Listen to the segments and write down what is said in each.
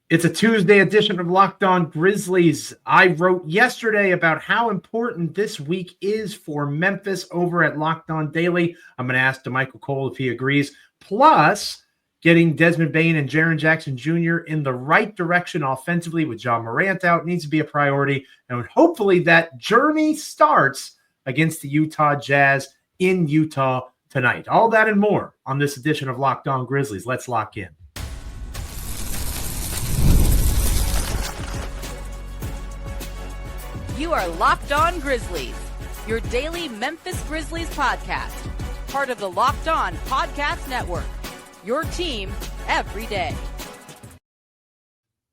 It's a Tuesday edition of Locked On Grizzlies. I wrote yesterday about how important this week is for Memphis over at Locked On Daily. I'm going to ask Damichael Cole if he agrees. Plus, getting Desmond, Bane, and Jaren Jackson Jr. in the right direction offensively with Morant out needs to be a priority. And hopefully that journey starts against the Utah Jazz in Utah tonight. All that and more on this edition of Locked On Grizzlies. Let's lock in. You are Locked On Grizzlies, your daily Memphis Grizzlies podcast, part of the Locked On Podcast Network, your team every day.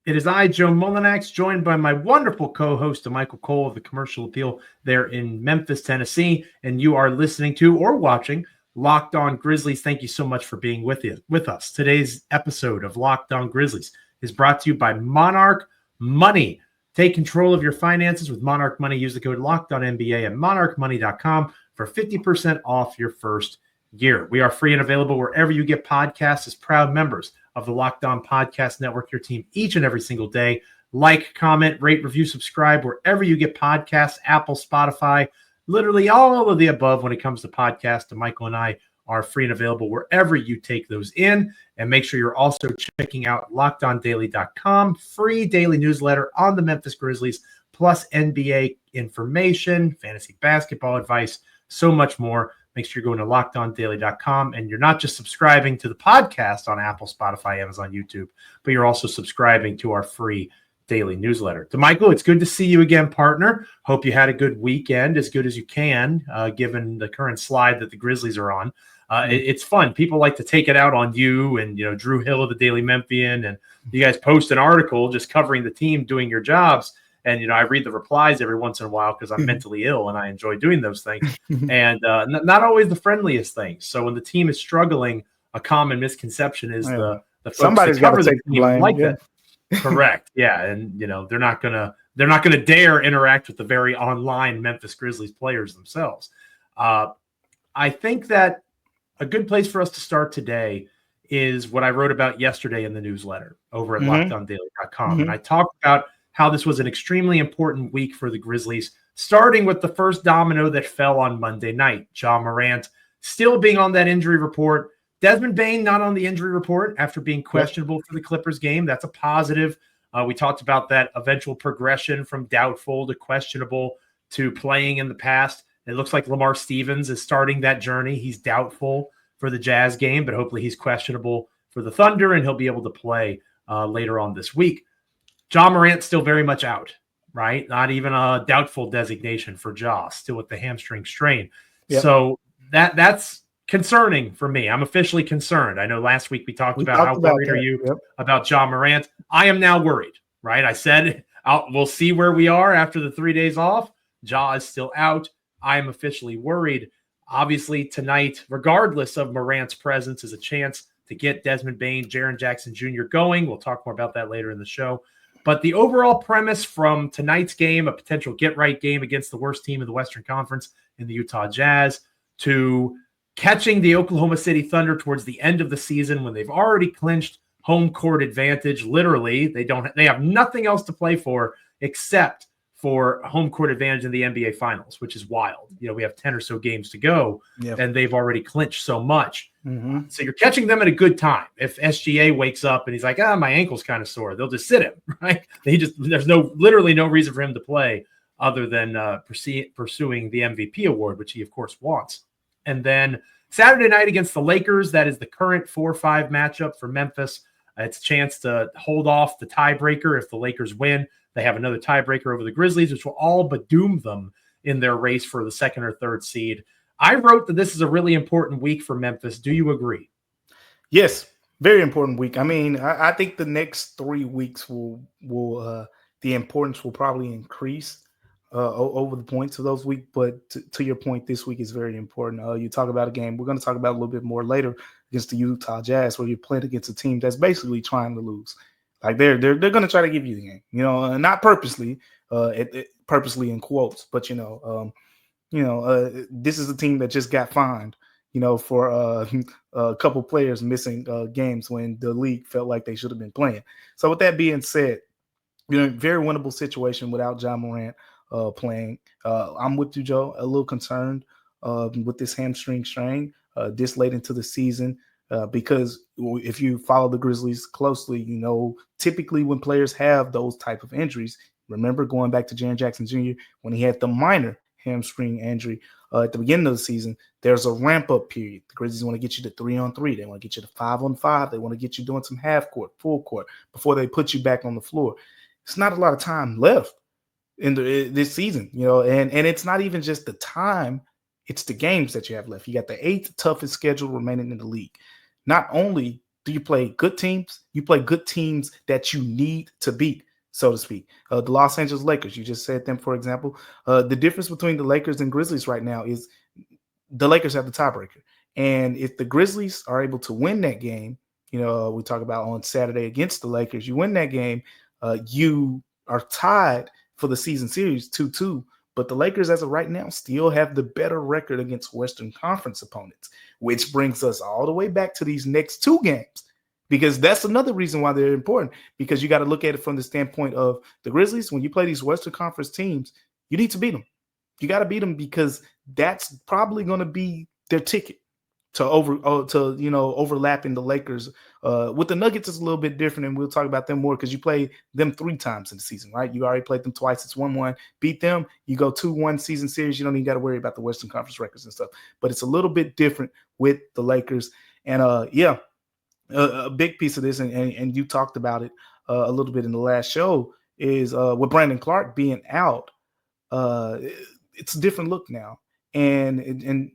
It is I, Joe Mullinax, joined by my wonderful co-host, Damichael Cole of the Commercial Appeal there in Memphis, Tennessee, and you are listening to or watching Locked On Grizzlies. Thank you so much for being with us. Today's episode of Locked On Grizzlies is brought to you by Monarch Money. Take control of your finances with Monarch Money. Use the code LOCKEDONNBA at monarchmoney.com for 50% off your first year. We are free and available wherever you get podcasts as proud members of the Locked On Podcast Network, your team each and every single day. Like, comment, rate, review, subscribe wherever you get podcasts, Apple, Spotify, literally all of the above when it comes to podcasts. Michael and I are free and available wherever you take those in. And make sure you're also checking out LockedOnDaily.com, free daily newsletter on the Memphis Grizzlies, plus NBA information, fantasy basketball advice, so much more. Make sure you're going to LockedOnDaily.com, and you're not just subscribing to the podcast on Apple, Spotify, Amazon, YouTube, but you're also subscribing to our free daily newsletter. Damichael, it's good to see you again, partner. Hope you had a good weekend, as good as you can, given the current slide that the Grizzlies are on. It's fun. People like to take it out on you and, Drew Hill of the Daily Memphian, and you guys post an article just covering the team doing your jobs. And, I read the replies every once in a while because I'm mentally ill and I enjoy doing those things. And not always the friendliest things. So when the team is struggling, a common misconception is the folks somebody's that cover got to the take the team blame. like that. Correct. Yeah. And, they're not gonna dare interact with the very online Memphis Grizzlies players themselves. I think that a good place for us to start today is what I wrote about yesterday in the newsletter over at LockedOnDaily.com. And I talked about how this was an extremely important week for the Grizzlies, starting with the first domino that fell on Monday night. Morant still being on that injury report. Desmond Bane not on the injury report after being questionable for the Clippers game. That's a positive. We talked about that eventual progression from doubtful to questionable to playing in the past. It looks like Lamar Stevens is starting that journey. He's doubtful for the Jazz game, but hopefully he's questionable for the Thunder, and he'll be able to play later on this week. Morant still very much out, right? Not even a doubtful designation for Ja, still with the hamstring strain. Yep. So that's concerning for me. I'm officially concerned. I know last week we talked about how worried are you about Morant. I am now worried, right? I said we'll see where we are after the 3 days off. Ja is still out. I am officially worried. Obviously, tonight, regardless of Morant's presence, is a chance to get Desmond Bane, Jaren Jackson Jr. going. We'll talk more about that later in the show. But the overall premise from tonight's game, a potential get-right game against the worst team in the Western Conference in the Utah Jazz, to catching the Oklahoma City Thunder towards the end of the season when they've already clinched home court advantage. Literally, they have nothing else to play for except for home court advantage in the NBA Finals, which is wild. We have 10 or so games to go, and they've already clinched so much. So you're catching them at a good time. If SGA wakes up and he's like, my ankle's kind of sore, they'll just sit him, right? There's literally no reason for him to play other than pursuing the MVP award, which he, of course, wants. And then Saturday night against the Lakers, that is the current 4-5 matchup for Memphis. It's a chance to hold off the tiebreaker if the Lakers win. They have another tiebreaker over the Grizzlies, which will all but doom them in their race for the second or third seed. I wrote that this is a really important week for Memphis. Do you agree? Yes, very important week. I mean, I think the next 3 weeks will the importance will probably increase over the points of those weeks. But to your point, this week is very important. You talk about a game we're going to talk about a little bit more later against the Utah Jazz, where you're playing against a team that's basically trying to lose. Like they're going to try to give you the game, not purposely, purposely in quotes, but this is a team that just got fined, for a couple players missing games when the league felt like they should have been playing. So with that being said, very winnable situation without Ja Morant playing. I'm with you, Joe. A little concerned with this hamstring strain this late into the season because if you follow the Grizzlies closely, typically when players have those type of injuries, remember going back to Jaren Jackson Jr. when he had the minor hamstring injury at the beginning of the season, there's a ramp-up period. The Grizzlies want to get you to 3-on-3. They want to get you to 5-on-5. They want to get you doing some half court, full court before they put you back on the floor. It's not a lot of time left in this season, and it's not even just the time, it's the games that you have left. You got the 8th toughest schedule remaining in the league. Not only do you play good teams, you play good teams that you need to beat, so to speak. The Los Angeles Lakers, you just said them, for example. The difference between the Lakers and Grizzlies right now is the Lakers have the tiebreaker. And if the Grizzlies are able to win that game, we talk about on Saturday against the Lakers, you win that game, you are tied for the season series 2-2, but the Lakers as of right now still have the better record against Western Conference opponents, which brings us all the way back to these next 2 games, because that's another reason why they're important, because you got to look at it from the standpoint of the Grizzlies. When you play these Western Conference teams, you need to beat them. You got to beat them because that's probably going to be their ticket to overlapping the Lakers. With the Nuggets, it's a little bit different, and we'll talk about them more because you play them 3 times in the season, right? You already played them twice. It's 1-1. Beat them, you go 2-1 season series. You don't even got to worry about the Western Conference records and stuff. But it's a little bit different with the Lakers. And a big piece of this, and you talked about it a little bit in the last show, is with Brandon Clark being out. It's a different look now. And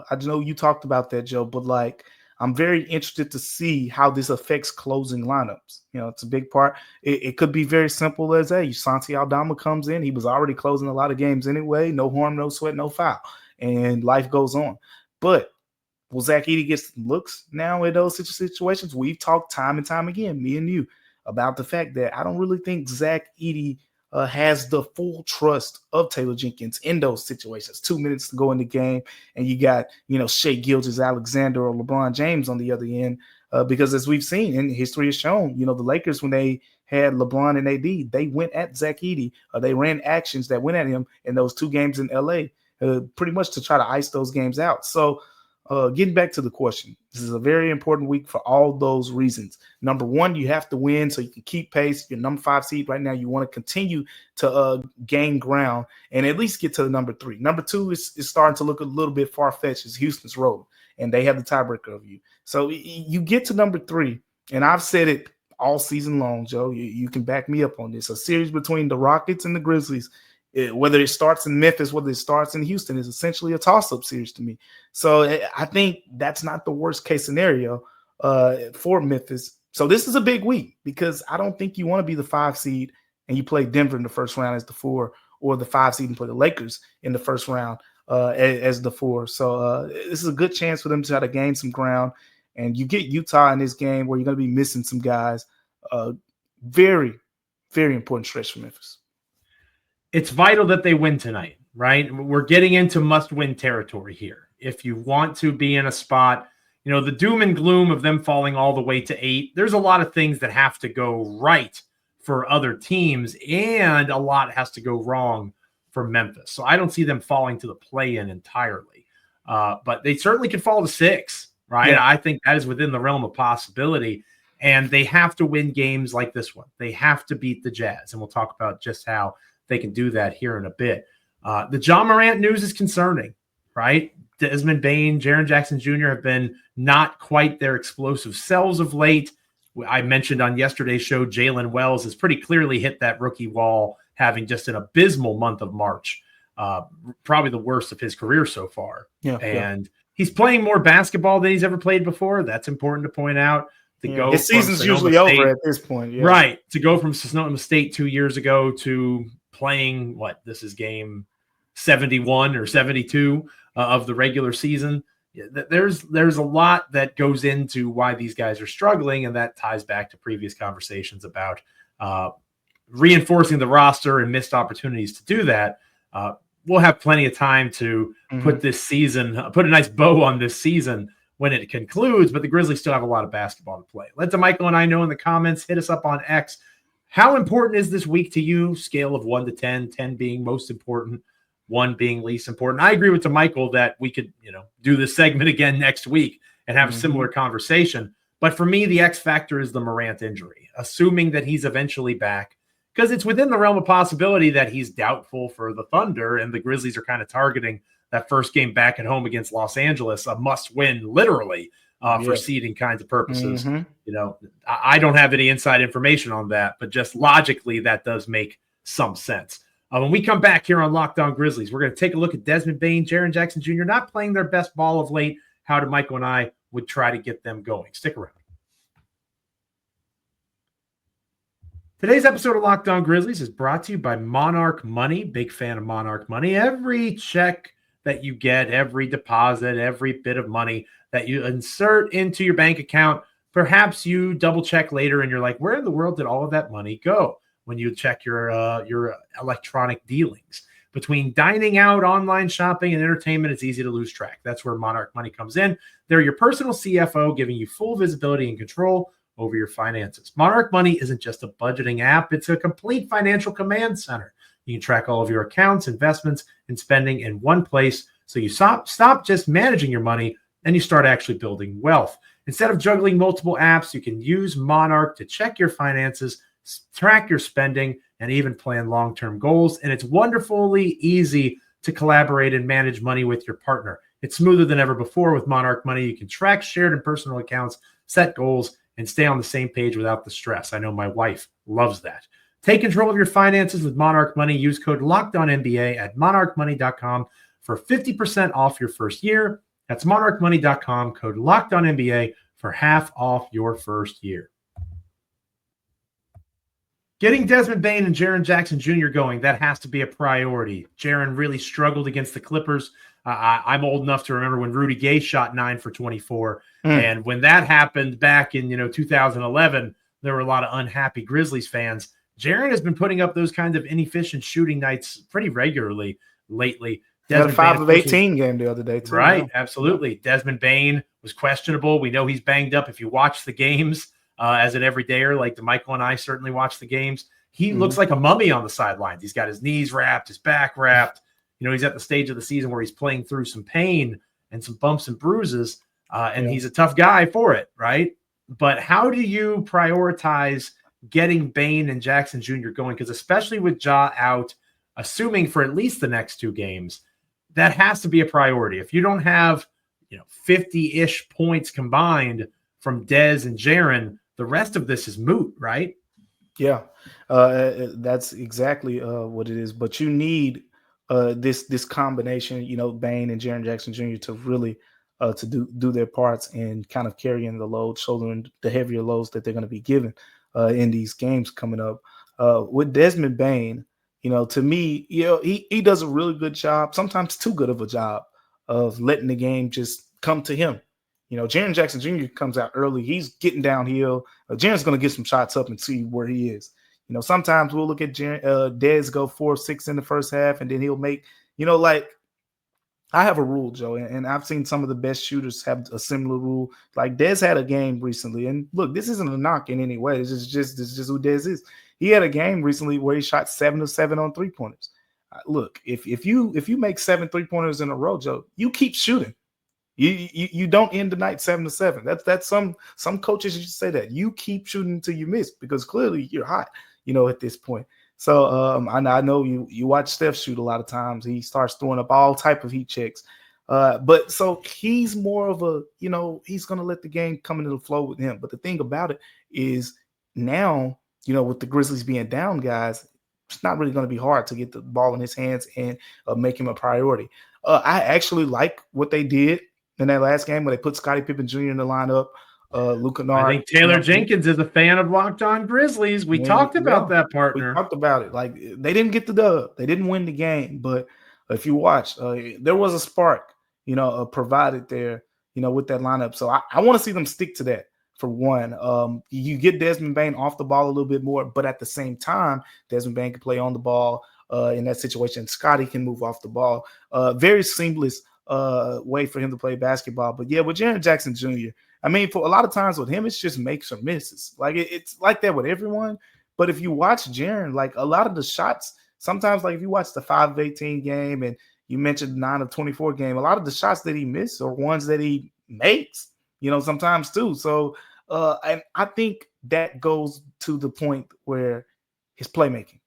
I know you talked about that, Joe, but I'm very interested to see how this affects closing lineups. It's a big part. It could be very simple as, Santi Aldama comes in. He was already closing a lot of games anyway. No harm, no sweat, no foul. And life goes on. But will Zach Edey get some looks now in those situations? We've talked time and time again, me and you, about the fact that I don't really think Zach Edey has the full trust of Taylor Jenkins in those situations. 2 minutes to go in the game, and you got, Shai Gilgeous-Alexander or LeBron James on the other end. Because as we've seen, and history has shown, the Lakers, when they had LeBron and AD, they went at Zach Edey. They ran actions that went at him in those 2 games in LA, pretty much to try to ice those games out. So getting back to the question, this is a very important week for all those reasons. Number one, you have to win so you can keep pace. You're number 5 seed right now. You want to continue to gain ground and at least get to the number 3. Number 2 is starting to look a little bit far-fetched. It's Houston's road, and they have the tiebreaker of you. So you get to number 3, and I've said it all season long, Joe. You can back me up on this. A series between the Rockets and the Grizzlies, whether it starts in Memphis, whether it starts in Houston, is essentially a toss-up series to me. So I think that's not the worst-case scenario for Memphis. So this is a big week because I don't think you want to be the 5 seed and you play Denver in the first round as the 4, or the 5 seed and play the Lakers in the first round as the 4. So this is a good chance for them to try to gain some ground. And you get Utah in this game where you're going to be missing some guys. Very, very important stretch for Memphis. It's vital that they win tonight, right? We're getting into must-win territory here. If you want to be in a spot, the doom and gloom of them falling all the way to 8, there's a lot of things that have to go right for other teams, and a lot has to go wrong for Memphis. So I don't see them falling to the play-in entirely. But they certainly could fall to 6, right? Yeah. I think that is within the realm of possibility, and they have to win games like this one. They have to beat the Jazz, and we'll talk about just how they can do that here in a bit. The Ja Morant news is concerning, right? Desmond, Bane, Jaren Jackson Jr. have been not quite their explosive selves of late. I mentioned on yesterday's show, Jalen Wells has pretty clearly hit that rookie wall, having just an abysmal month of March, probably the worst of his career so far. And he's playing more basketball than he's ever played before. That's important to point out. His season's usually over at this point. Yeah. Right. To go from Sonoma State 2 years ago to playing this is game 71 or 72 of the regular season. There's a lot that goes into why these guys are struggling, and that ties back to previous conversations about reinforcing the roster and missed opportunities to do that. we'll have plenty of time to put a nice bow on this season when it concludes, but the Grizzlies still have a lot of basketball to play. Let Damichael and I know in the comments. Hit us up on X. How important is this week to you? Scale of 1 to 10, 10 being most important, 1 being least important. I agree with Damichael that we could, do this segment again next week and have a similar conversation. But for me, the X factor is the Morant injury, assuming that he's eventually back, because it's within the realm of possibility that he's doubtful for the Thunder, and the Grizzlies are kind of targeting that first game back at home against Los Angeles, a must-win, literally, for seeding kinds of purposes. I don't have any inside information on that, but just logically, that does make some sense. When we come back here on Locked On Grizzlies, we're going to take a look at Desmond Bane, Jaren Jackson Jr. not playing their best ball of late. How Damichael and I would try to get them going. Stick around. Today's episode of Locked On Grizzlies is brought to you by Monarch Money. Big fan of Monarch Money. Every check that you get, every deposit, every bit of money that you insert into your bank account, perhaps you double check later and you're like, where in the world did all of that money go? When you check your electronic dealings. Between dining out, online shopping, and entertainment, it's easy to lose track. That's where Monarch Money comes in. They're your personal CFO, giving you full visibility and control over your finances. Monarch Money isn't just a budgeting app. It's a complete financial command center. You can track all of your accounts, investments, and spending in one place. So you stop just managing your money and you start actually building wealth. Instead of juggling multiple apps, you can use Monarch to check your finances, track your spending, and even plan long-term goals. And it's wonderfully easy to collaborate and manage money with your partner. It's smoother than ever before with Monarch Money. You can track shared and personal accounts, set goals, and stay on the same page without the stress. I know my wife loves that. Take control of your finances with Monarch Money. Use code LOCKEDONNBA at monarchmoney.com for 50% off your first year. That's monarchmoney.com, code LOCKEDONNBA for half off your first year. Getting Desmond Bane and Jaren Jackson Jr. going, that has to be a priority. Jaren really struggled against the Clippers. I'm old enough to remember when Rudy Gay shot 9 for 24. And when that happened back in 2011, there were a lot of unhappy Grizzlies fans. Jaren has been putting up those kinds of inefficient shooting nights pretty regularly lately. Desmond had a 5 of 18 game the other day, too. Right, absolutely. Desmond Bane was questionable. We know he's banged up. If you watch the games, as an everydayer, like Damichael and I certainly watch the games, he looks like a mummy on the sidelines. He's got his knees wrapped, his back wrapped. He's at the stage of the season where he's playing through some pain and some bumps and bruises, and he's a tough guy for it, right? But how do you prioritize getting Bane and Jackson Jr. going? Because especially with Ja out, assuming for at least the next 2 games, that has to be a priority. If you don't have 50-ish points combined from Dez and Jaren, the rest of this is moot, right? Yeah, that's exactly what it is. But you need this combination, Bane and Jaren Jackson Jr. to really to do their parts and kind of carrying the load, shouldering the heavier loads that they're going to be given in these games coming up. With Desmond Bane, to me, he does a really good job, sometimes too good of a job of letting the game just come to him. Jaren Jackson Jr. comes out early. He's getting downhill. Jaren's going to get some shots up and see where he is. Sometimes we'll look at Dez go 4-6 in the first half, and then he'll make, I have a rule, Joe, and I've seen some of the best shooters have a similar rule. Like Dez had a game recently, and look, this isn't a knock in any way. This is just who Dez is. He had a game recently where he shot 7 of 7 on 3-pointers. Look, if you make 7 3-pointers in a row, Joe, you keep shooting. You don't end the night 7 of 7. That's some coaches used to say that. You keep shooting until you miss because clearly you're hot, at this point. So I know you watch Steph shoot a lot of times. He starts throwing up all type of heat checks. But so he's more of a, he's going to let the game come into the flow with him. But the thing about it is now, with the Grizzlies being down, guys, it's not really going to be hard to get the ball in his hands and make him a priority. I actually like what they did in that last game when they put Scottie Pippen Jr. in the lineup. Luka Kennard. I think Taylor Jenkins is a fan of Locked On Grizzlies. We talked about that, partner. We talked about it. Like, they didn't get the dub. They didn't win the game. But if you watch, there was a spark, provided there, with that lineup. So I want to see them stick to that. For one, you get Desmond Bane off the ball a little bit more, but at the same time, Desmond Bane can play on the ball. in that situation. Scotty can move off the ball. Very seamless way for him to play basketball. But yeah, with Jaren Jackson Jr., I mean, for a lot of times with him, it's just makes or misses. Like it's like that with everyone. But if you watch Jaren, like a lot of the shots, sometimes like if you watch the 5 of 18 game and you mentioned 9 of 24 game, a lot of the shots that he missed are ones that he makes, sometimes too. So and I think that goes to the point where his playmaking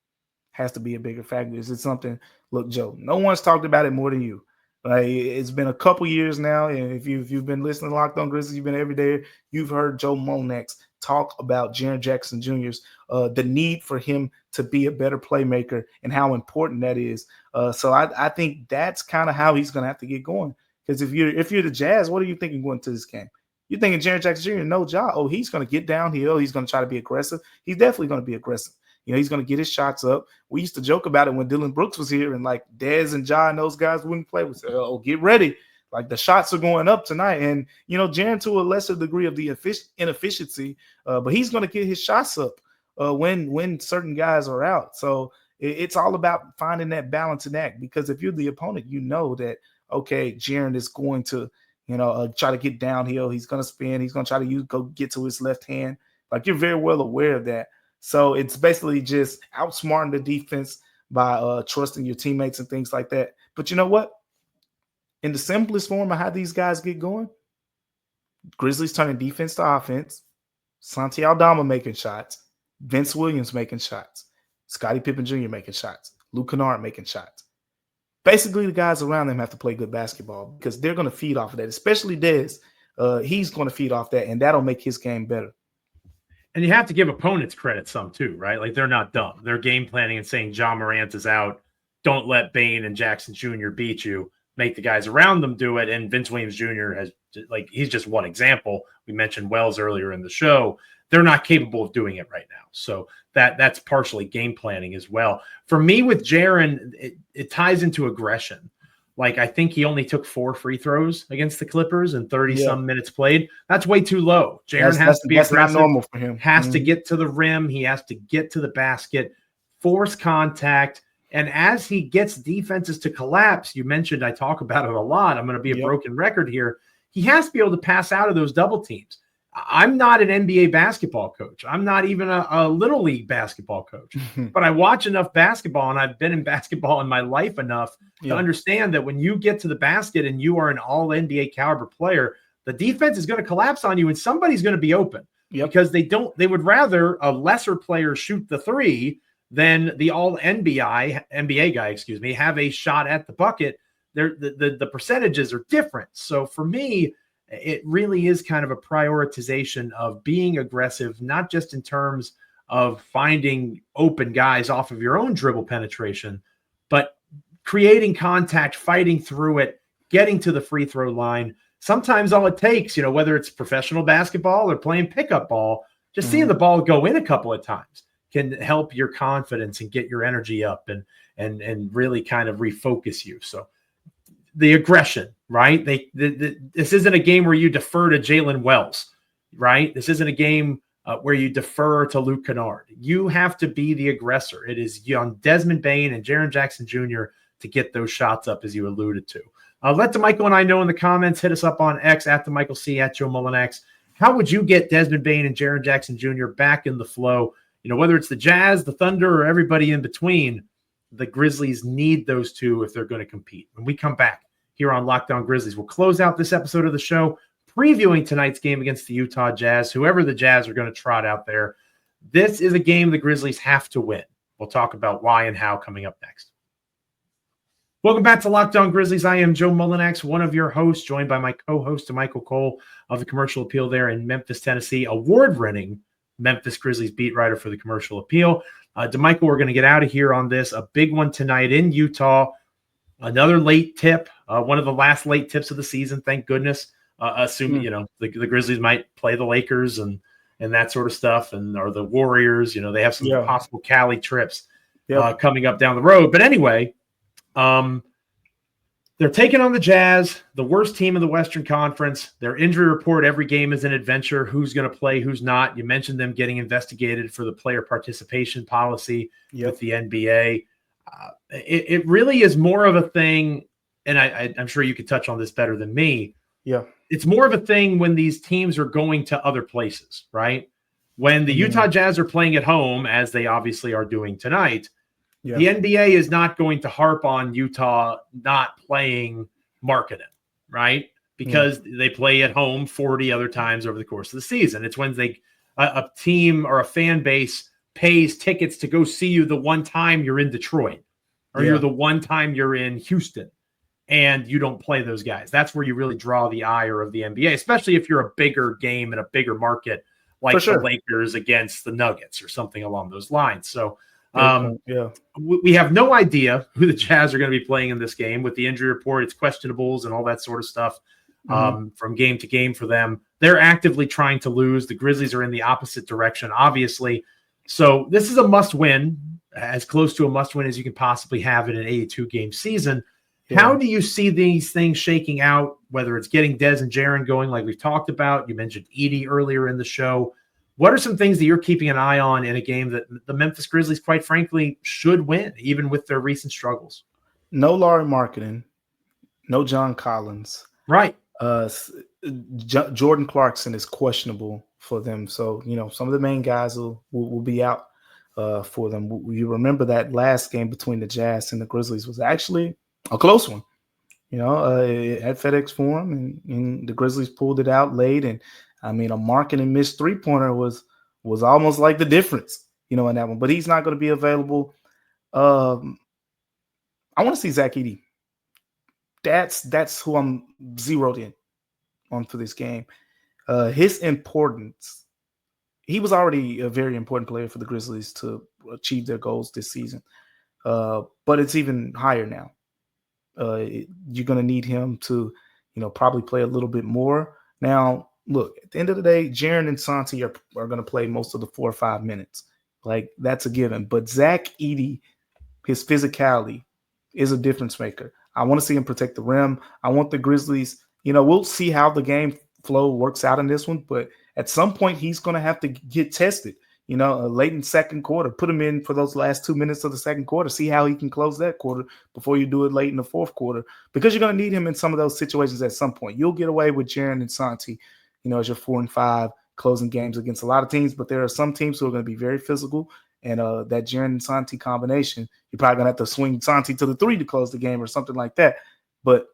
has to be a bigger factor. Is it something? Look, Joe, no one's talked about it more than you. Like it's been a couple years now, and if you've been listening to Locked On Grizzlies, you've been every day. You've heard Joe Mullinax talk about Jaren Jackson Jr.'s the need for him to be a better playmaker and how important that is. So I think that's kind of how he's going to have to get going. Because if you're the Jazz, what are you thinking going to this game? You're thinking Jaren Jackson Jr. no job. Oh, he's going to get downhill. He's going to try to be aggressive. He's definitely going to be aggressive. He's going to get his shots up. We used to joke about it when Dylan Brooks was here, and like Dez and Ja and those guys wouldn't play. We said, "Oh, get ready! Like the shots are going up tonight." And Jaren to a lesser degree of the inefficiency, but he's going to get his shots up when certain guys are out. So it's all about finding that balancing act. Because if you're the opponent, that okay, Jaren is going to try to get downhill. He's going to spin. He's going to try to go get to his left hand. Like you're very well aware of that. So it's basically just outsmarting the defense by trusting your teammates and things like that. But you know what? In the simplest form of how these guys get going, Grizzlies turning defense to offense, Santi Aldama making shots, Vince Williams making shots, Scottie Pippen Jr. making shots, Luke Kennard making shots. Basically, the guys around them have to play good basketball because they're going to feed off of that, especially Dez. He's going to feed off that, and that'll make his game better. And you have to give opponents credit some too, right? Like they're not dumb. They're game planning and saying John Morant is out. Don't let Bane and Jackson Jr. beat you. Make the guys around them do it. And Vince Williams Jr. he's just one example. We mentioned Wells earlier in the show. They're not capable of doing it right now. So that's partially game planning as well. For me with Jaren, it ties into aggression. Like I think he only took 4 free throws against the Clippers and 30-some minutes played. That's way too low. Jaren has to be aggressive. That's not normal for him. Has to get to the rim. He has to get to the basket, force contact. And as he gets defenses to collapse, you mentioned I talk about it a lot. I'm going to be a broken record here. He has to be able to pass out of those double teams. I'm not an NBA basketball coach. I'm not even a little league basketball coach, but I watch enough basketball and I've been in basketball in my life enough to understand that when you get to the basket and you are an all NBA caliber player, the defense is going to collapse on you and somebody's going to be open because they would rather a lesser player shoot the 3 than the all NBA guy, have a shot at the bucket. The percentages are different. So for me, it really is kind of a prioritization of being aggressive, not just in terms of finding open guys off of your own dribble penetration, but creating contact, fighting through it, getting to the free throw line. Sometimes all it takes, whether it's professional basketball or playing pickup ball, just seeing the ball go in a couple of times can help your confidence and get your energy up and really kind of refocus you. So the aggression, right? This isn't a game where you defer to Jalen Wells, right? This isn't a game where you defer to Luke Kennard. You have to be the aggressor. It is on Desmond Bane and Jaren Jackson Jr. to get those shots up, as you alluded to. Let Damichael and I know in the comments. Hit us up on X at Damichael C, at Joe Mullinax. How would you get Desmond Bane and Jaren Jackson Jr. back in the flow? Whether it's the Jazz, the Thunder, or everybody in between, the Grizzlies need those two if they're going to compete. When we come back here on Locked On Grizzlies, we'll close out this episode of the show previewing tonight's game against the Utah Jazz, whoever the Jazz are going to trot out there. This is a game the Grizzlies have to win. We'll talk about why and how coming up next. Welcome back to Locked On Grizzlies. I am Joe Mullinax, one of your hosts, joined by my co-host, Damichael Cole of the Commercial Appeal there in Memphis, Tennessee, award-winning Memphis Grizzlies beat writer for the Commercial Appeal. Damichael, we're going to get out of here on this. A big one tonight in Utah. Another late tip, one of the last late tips of the season, thank goodness. Assuming, the Grizzlies might play the Lakers and that sort of stuff, or the Warriors. They have some possible Cali trips coming up down the road. But anyway, they're taking on the Jazz, the worst team in the Western Conference. Their injury report, every game is an adventure. Who's going to play, who's not. You mentioned them getting investigated for the player participation policy with the NBA. It really is more of a thing, and I'm sure you could touch on this better than me. Yeah. It's more of a thing when these teams are going to other places, right? When the Utah Jazz are playing at home, as they obviously are doing tonight, the NBA is not going to harp on Utah not playing Marketing, right? Because they play at home 40 other times over the course of the season. It's when a team or a fan base pays tickets to go see you the one time you're in Detroit, or you're the one time you're in Houston, and you don't play those guys. That's where you really draw the ire of the NBA, especially if you're a bigger game in a bigger market, like the Lakers against the Nuggets or something along those lines. So we have no idea who the Jazz are going to be playing in this game. With the injury report, it's questionables and all that sort of stuff from game to game for them. They're actively trying to lose. The Grizzlies are in the opposite direction, obviously. So this is a must-win, as close to a must-win as you can possibly have in an 82-game season. How do you see these things shaking out, whether it's getting Des and Jaren going like we've talked about? You mentioned Edie earlier in the show. What are some things that you're keeping an eye on in a game that the Memphis Grizzlies, quite frankly, should win, even with their recent struggles? No Laurie Marketing, no John Collins. Right. Jordan Clarkson is questionable for them. So, some of the main guys will be out for them. You remember that last game between the Jazz and the Grizzlies was actually a close one. At FedEx Forum, and the Grizzlies pulled it out late. And a Marketing missed 3-pointer was almost like the difference, in that one. But he's not going to be available. I want to see Zach Edey. That's who I'm zeroed in on for this game. His importance. He was already a very important player for the Grizzlies to achieve their goals this season. But it's even higher now. You're going to need him to, probably play a little bit more. Now, look, at the end of the day, Jaren and Santi are going to play most of the 4 or 5 minutes. Like, that's a given. But Zach Edey, his physicality is a difference maker. I want to see him protect the rim. I want the Grizzlies, we'll see how the game flow works out in this one. But at some point, he's going to have to get tested. Late in second quarter, put him in for those last 2 minutes of the second quarter, see how he can close that quarter before you do it late in the fourth quarter, because you're going to need him in some of those situations at some point. You'll get away with Jaren and Santi, as your 4 and 5 closing games against a lot of teams, but there are some teams who are going to be very physical, and that Jaren and Santi combination, you're probably going to have to swing Santi to the 3 to close the game or something like that. But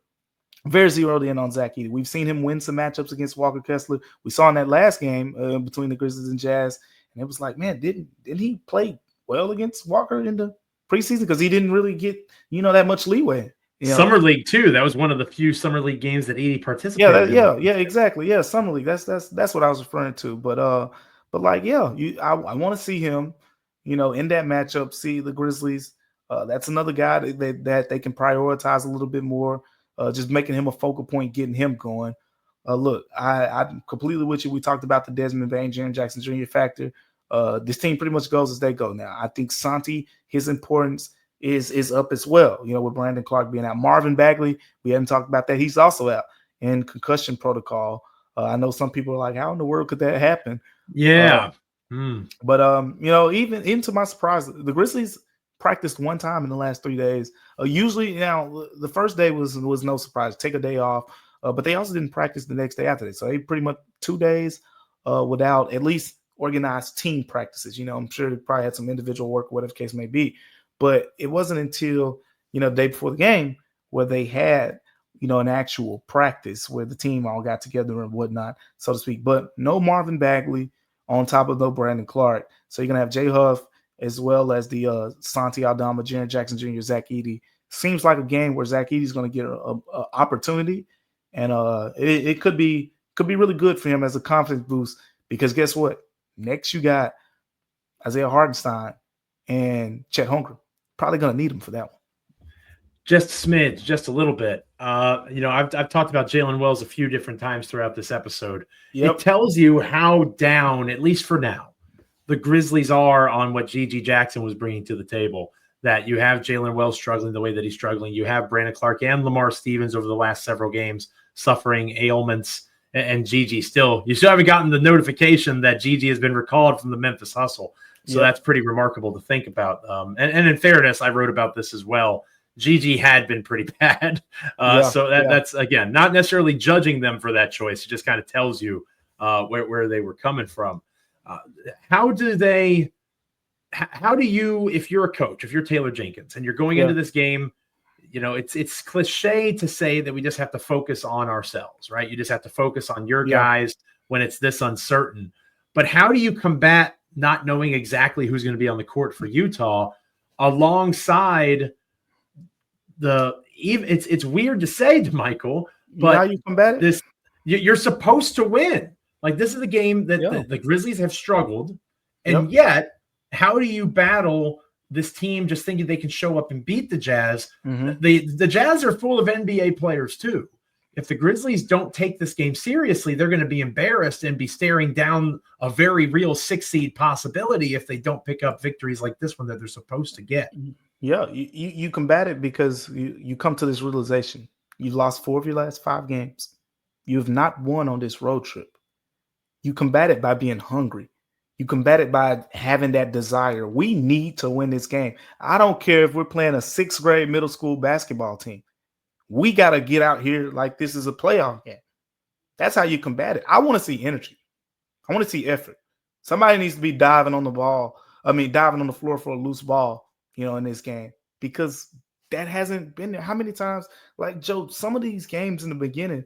very zeroed in on Zach Edey. We've seen him win some matchups against Walker Kessler. We saw in that last game between the Grizzlies and Jazz. And it was like, man, didn't he play well against Walker in the preseason? Because he didn't really get, that much leeway. Summer League too. That was one of the few Summer League games that Edey participated in. Yeah, exactly. Yeah, Summer League. That's what I was referring to. But I want to see him, in that matchup. See the Grizzlies. That's another guy that they can prioritize a little bit more. Just making him a focal point, getting him going. Look, I'm completely with you. We talked about the Desmond, Bane, Jaren Jackson Jr. factor. This team pretty much goes as they go now. I think Santi, his importance is up as well, with Brandon Clark being out. Marvin Bagley, we haven't talked about that. He's also out in concussion protocol. I know some people are like, how in the world could that happen? Yeah. But, even into my surprise, the Grizzlies practiced one time in the last 3 days. Usually, the first day was no surprise. Take a day off. But they also didn't practice the next day after that. So they pretty much 2 days without at least organized team practices. I'm sure they probably had some individual work, whatever the case may be. But it wasn't until, the day before the game where they had, an actual practice where the team all got together and whatnot, so to speak. But no Marvin Bagley on top of no Brandon Clark. So you're going to have Jay Huff as well as the Santi Aldama, Jaren Jackson Jr., Zach Edey. Seems like a game where Zach Edey's going to get an opportunity. And it could be really good for him as a confidence boost, because guess what? Next you got Isaiah Hartenstein and Chet Holmgren. Probably going to need him for that one. Just a smidge, just a little bit. I've talked about Jalen Wells a few different times throughout this episode. Yep. It tells you how down, at least for now, the Grizzlies are on what G.G. Jackson was bringing to the table. That you have Jalen Wells struggling the way that he's struggling. You have Brandon Clark and Lamar Stevens over the last several games suffering ailments, and Gigi you still haven't gotten the notification that Gigi has been recalled from the Memphis Hustle. So that's pretty remarkable to think about. And in fairness, I wrote about this as well. Gigi had been pretty bad. So that's, again, not necessarily judging them for that choice. It just kind of tells you where they were coming from. How do you, if you're a coach, if you're Taylor Jenkins and you're going into this game, it's cliche to say that we just have to focus on ourselves, right? You just have to focus on your guys when it's this uncertain. But how do you combat not knowing exactly who's going to be on the court for Utah alongside it's weird to say, Damichael, but how you combat it? You're supposed to win. Like, this is a game that the Grizzlies have struggled, and yet how do you battle this team just thinking they can show up and beat the Jazz? The Jazz are full of NBA players too. If the Grizzlies don't take this game seriously, they're going to be embarrassed and be staring down a very real 6-seed possibility if they don't pick up victories like this one that they're supposed to get. Yeah, you combat it because you come to this realization. You've lost 4 of your last 5 games. You have not won on this road trip. You combat it by being hungry. You combat it by having that desire. We need to win this game. I don't care if we're playing a 6th grade middle school basketball team. We got to get out here like this is a playoff game. That's how you combat it. I want to see energy. I want to see effort. Somebody needs to be diving on the floor for a loose ball, in this game, because that hasn't been there. How many times, like Joe, some of these games in the beginning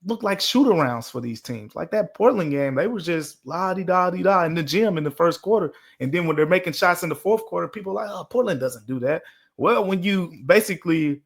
looked like shoot-arounds for these teams. Like that Portland game, they were just la-di-da-di-da in the gym in the first quarter. And then when they're making shots in the fourth quarter, people are like, oh, Portland doesn't do that. Well, when you basically,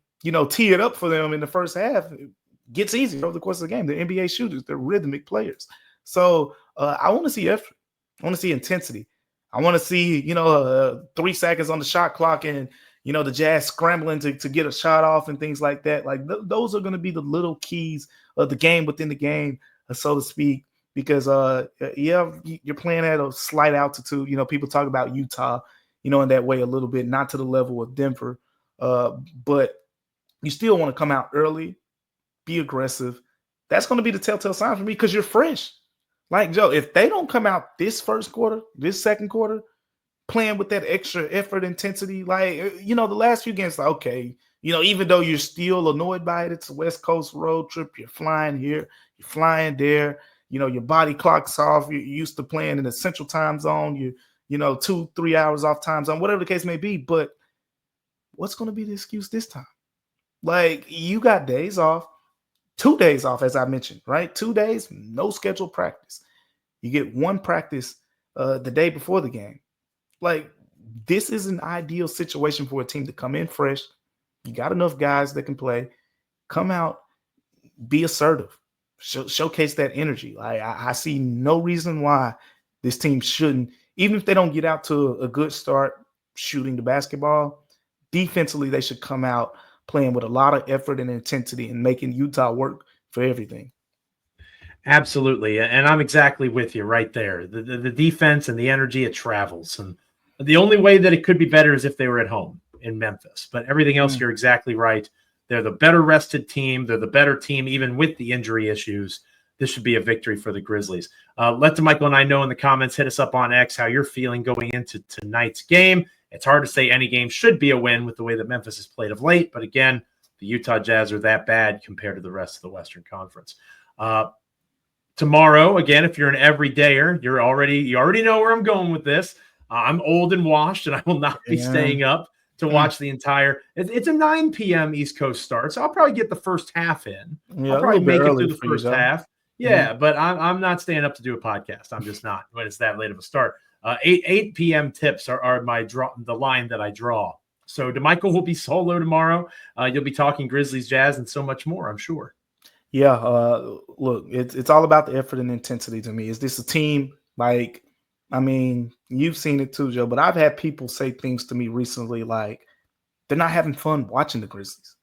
tee it up for them in the first half, it gets easier over the course of the game. The NBA shooters, they're rhythmic players. So I want to see effort. I want to see intensity. I want to see, 3 seconds on the shot clock and, the Jazz scrambling to get a shot off and things like that. Like those are going to be the little keys of the game within the game, so to speak, because, you're playing at a slight altitude. People talk about Utah, in that way a little bit, not to the level of Denver, but you still want to come out early, be aggressive. That's going to be the telltale sign for me because you're fresh. Like, Joe, if they don't come out this first quarter, this second quarter, playing with that extra effort, intensity, like, the last few games, like, okay, even though you're still annoyed by it, it's a West Coast road trip. You're flying here, you're flying there. Your body clock's off. You're used to playing in the central time zone. You 2-3 hours off time zone, whatever the case may be. But what's going to be the excuse this time? Like, you got days off, 2 days off, as I mentioned, right? 2 days, no scheduled practice. You get 1 practice the day before the game. Like, this is an ideal situation for a team to come in fresh. You got enough guys that can play. Come out, be assertive, showcase that energy. I see no reason why this team shouldn't, even if they don't get out to a good start shooting the basketball, defensively they should come out playing with a lot of effort and intensity and making Utah work for everything. Absolutely. And I'm exactly with you right there. The defense and the energy, it travels. And the only way that it could be better is if they were at home in Memphis. But everything else, you're exactly right. They're the better rested team. They're the better team, even with the injury issues. This should be a victory for the Grizzlies. Let Damichael and I know in the comments, hit us up on X how you're feeling going into tonight's game. It's hard to say any game should be a win with the way that Memphis has played of late. But again, the Utah Jazz are that bad compared to the rest of the Western Conference. Tomorrow, again, if you're an everydayer, you already know where I'm going with this. I'm old and washed, and I will not be staying up to watch the entire. It's a 9 p.m. East Coast start, so I'll probably get the first half in. I'll probably make it through the first half. Yeah, but I'm not staying up to do a podcast. I'm just not when it's that late of a start. 8 p.m. tips are the line that I draw. So Damichael will be solo tomorrow. You'll be talking Grizzlies, Jazz, and so much more, I'm sure. Yeah, look, it's all about the effort and intensity to me. Is this a team? Like, I mean, you've seen it too, Joe, but I've had people say things to me recently like they're not having fun watching the Grizzlies.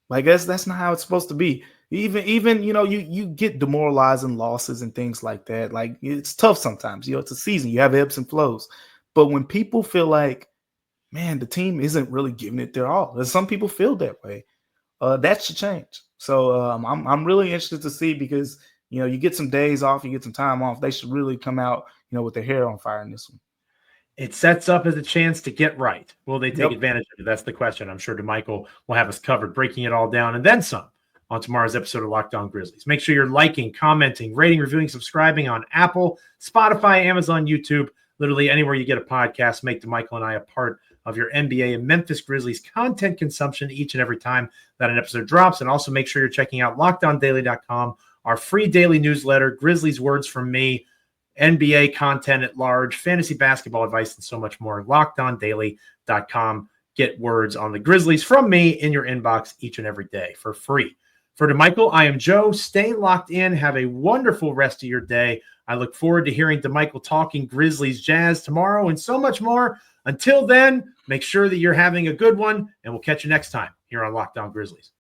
Like that's not how it's supposed to be. Even you get demoralizing losses and things like that. Like, it's tough sometimes. It's a season. You have ebbs and flows. But when people feel like, man, the team isn't really giving it their all, and some people feel that way, that should change. So I'm really interested to see because you get some days off, you get some time off. They should really come out with their hair on fire in this one. it sets up as a chance to get right. Will they take Yep. advantage of it? That's the question. I'm sure Damichael will have us covered, breaking it all down and then some on tomorrow's episode of Locked On Grizzlies. Make sure you're liking, commenting, rating, reviewing, subscribing on Apple, Spotify, Amazon, YouTube, literally anywhere you get a podcast. Make Damichael and I a part of your NBA and Memphis Grizzlies content consumption each and every time that an episode drops. And also make sure you're checking out LockedOnDaily.com, our free daily newsletter, Grizzlies Words from Me, NBA content at large, fantasy basketball advice, and so much more. LockedOnDaily.com. Get words on the Grizzlies from me in your inbox each and every day for free. For Damichael, I am Joe. Stay locked in. Have a wonderful rest of your day. I look forward to hearing Damichael talking Grizzlies Jazz tomorrow and so much more. Until then, make sure that you're having a good one, and we'll catch you next time here on Locked On Grizzlies.